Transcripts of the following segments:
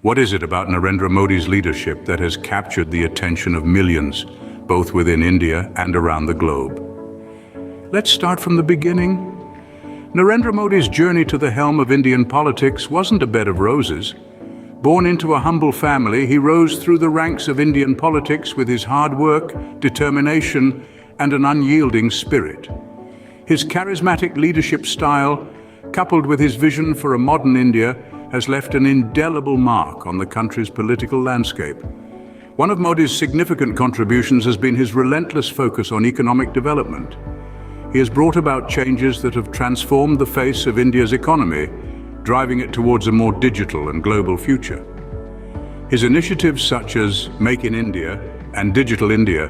What is it about Narendra Modi's leadership that has captured the attention of millions, both within India and around the globe? Let's start from the beginning. Narendra Modi's journey to the helm of Indian politics wasn't a bed of roses. Born into a humble family, he rose through the ranks of Indian politics with his hard work, determination, and an unyielding spirit. His charismatic leadership style, coupled with his vision for a modern India, has left an indelible mark on the country's political landscape. One of Modi's significant contributions has been his relentless focus on economic development. He has brought about changes that have transformed the face of India's economy, driving it towards a more digital and global future. His initiatives such as Make in India and Digital India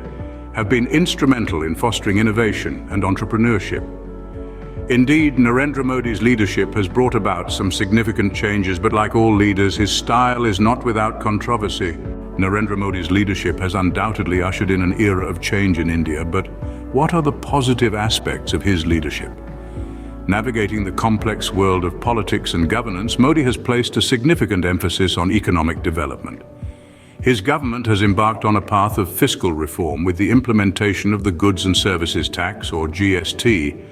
have been instrumental in fostering innovation and entrepreneurship. Indeed, Narendra Modi's leadership has brought about some significant changes, but like all leaders, his style is not without controversy. Narendra Modi's leadership has undoubtedly ushered in an era of change in India, but what are the positive aspects of his leadership? Navigating the complex world of politics and governance, Modi has placed a significant emphasis on economic development. His government has embarked on a path of fiscal reform with the implementation of the Goods and Services Tax, or GST.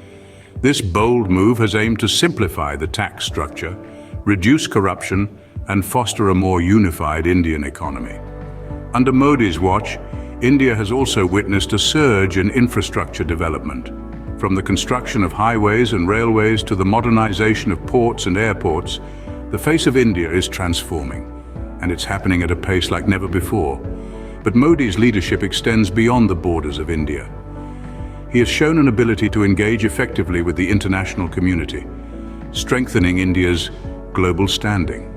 This bold move has aimed to simplify the tax structure, reduce corruption, and foster a more unified Indian economy. Under Modi's watch, India has also witnessed a surge in infrastructure development. From the construction of highways and railways to the modernization of ports and airports, the face of India is transforming, and it's happening at a pace like never before. But Modi's leadership extends beyond the borders of India. He has shown an ability to engage effectively with the international community, strengthening India's global standing.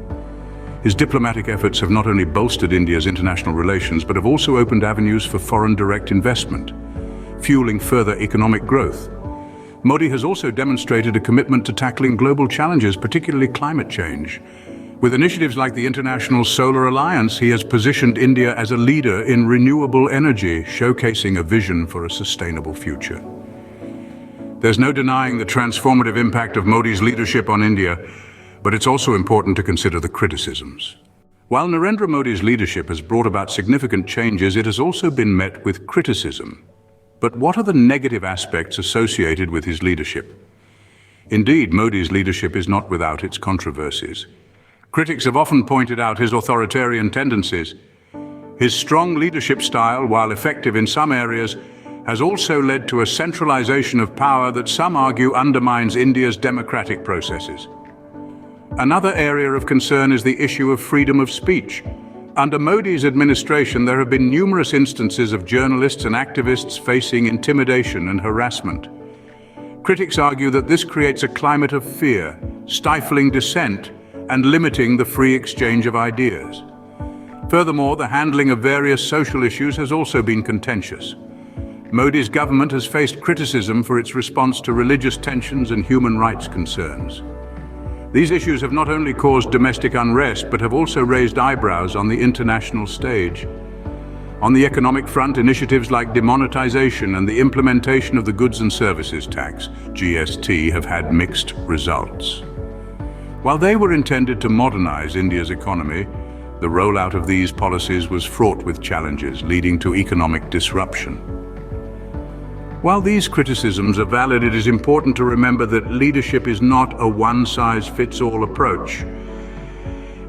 His diplomatic efforts have not only bolstered India's international relations, but have also opened avenues for foreign direct investment, fueling further economic growth. Modi has also demonstrated a commitment to tackling global challenges, particularly climate change. With initiatives like the International Solar Alliance, he has positioned India as a leader in renewable energy, showcasing a vision for a sustainable future. There's no denying the transformative impact of Modi's leadership on India, but it's also important to consider the criticisms. While Narendra Modi's leadership has brought about significant changes, it has also been met with criticism. But what are the negative aspects associated with his leadership? Indeed, Modi's leadership is not without its controversies. Critics have often pointed out his authoritarian tendencies. His strong leadership style, while effective in some areas, has also led to a centralization of power that some argue undermines India's democratic processes. Another area of concern is the issue of freedom of speech. Under Modi's administration, there have been numerous instances of journalists and activists facing intimidation and harassment. Critics argue that this creates a climate of fear, stifling dissent, and limiting the free exchange of ideas. Furthermore, the handling of various social issues has also been contentious. Modi's government has faced criticism for its response to religious tensions and human rights concerns. These issues have not only caused domestic unrest, but have also raised eyebrows on the international stage. On the economic front, initiatives like demonetization and the implementation of the Goods and Services Tax, GST, have had mixed results. While they were intended to modernize India's economy, the rollout of these policies was fraught with challenges, leading to economic disruption. While these criticisms are valid, it is important to remember that leadership is not a one-size-fits-all approach.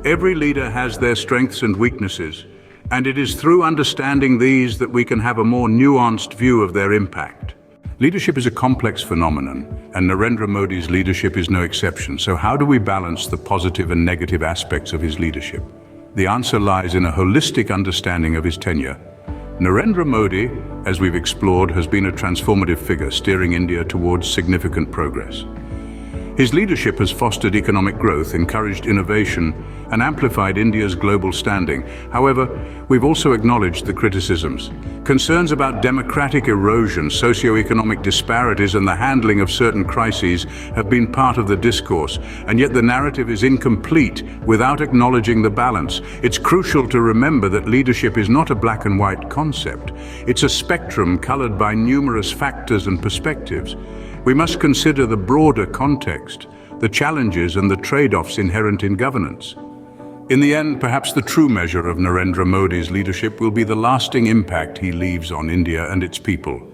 Every leader has their strengths and weaknesses, and it is through understanding these that we can have a more nuanced view of their impact. Leadership is a complex phenomenon, and Narendra Modi's leadership is no exception. So how do we balance the positive and negative aspects of his leadership? The answer lies in a holistic understanding of his tenure. Narendra Modi, as we've explored, has been a transformative figure, steering India towards significant progress. His leadership has fostered economic growth, encouraged innovation, and amplified India's global standing. However, we've also acknowledged the criticisms. Concerns about democratic erosion, socio-economic disparities, and the handling of certain crises have been part of the discourse, and yet the narrative is incomplete without acknowledging the balance. It's crucial to remember that leadership is not a black and white concept. It's a spectrum colored by numerous factors and perspectives. We must consider the broader context, the challenges and the trade-offs inherent in governance. In the end, perhaps the true measure of Narendra Modi's leadership will be the lasting impact he leaves on India and its people.